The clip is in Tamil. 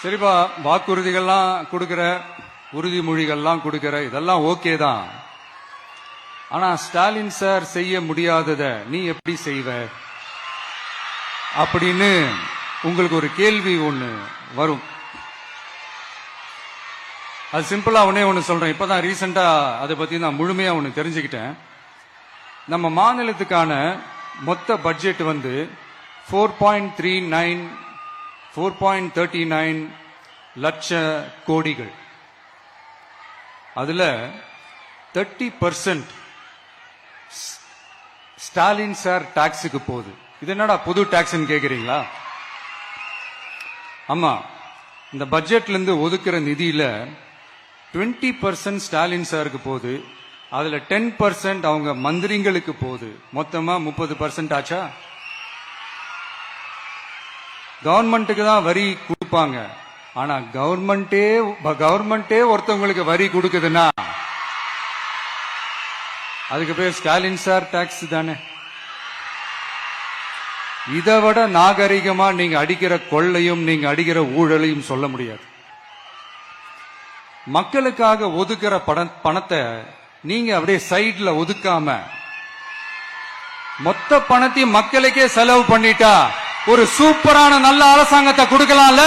சரிப்பா, வாக்குறுதிகள்லாம் கொடுக்கிற, உறுதிமொழிகள்லாம் கொடுக்கிற, இதெல்லாம் ஓகே தான். ஆனா ஸ்டாலின் சார் செய்ய முடியாதத நீ எப்படி செய்வ அப்படின்னு உங்களுக்கு ஒரு கேள்வி ஒண்ணு வரும். அது சிம்பிளா ஒண்ணு சொல்றேன். இப்பதான் ரீசெண்டா அதை பத்தி நான் முழுமையா ஒண்ணு தெரிஞ்சுக்கிட்டேன். நம்ம மாநிலத்துக்கான மொத்த பட்ஜெட் 4.39 லட்ச கோடிகள். அதுல 30% ஸ்டாலின் சார் டாக்ஸுக்கு போகுது. இது என்னடா புது டாக்ஸ் கேக்குறீங்களா? ஆமா, இந்த பட்ஜெட்ல இருந்து ஒதுக்குற நிதியில 20% ஸ்டாலின் சாருக்கு போகுது. அதுல 10% அவங்க மந்திரிங்களுக்கு போகுது. மொத்தமா 30% ஆச்சா? கவர்மெண்ட்டுக்கு தான் வரி கொடுப்பாங்க. ஆனா கவர்மெண்டே ஒருத்தவங்களுக்கு வரி கொடுக்குதுன்னா அதுக்கு பேர் ஸ்டாலின் சார் டாக்ஸ் தானே. இதை விட நாகரிகமா நீங்க அடிக்கிற கொள்ளையும் நீங்க அடிக்கிற ஊழலையும் சொல்ல முடியாது. மக்களுக்காக ஒதுக்குற பணத்தை நீங்க அப்படியே சைட்ல ஒதுக்காம மொத்த பணத்தையும் மக்களுக்கே செலவு பண்ணிட்டா ஒரு சூப்பரான நல்ல அரசாங்கத்தை கொடுக்கலாம்ல.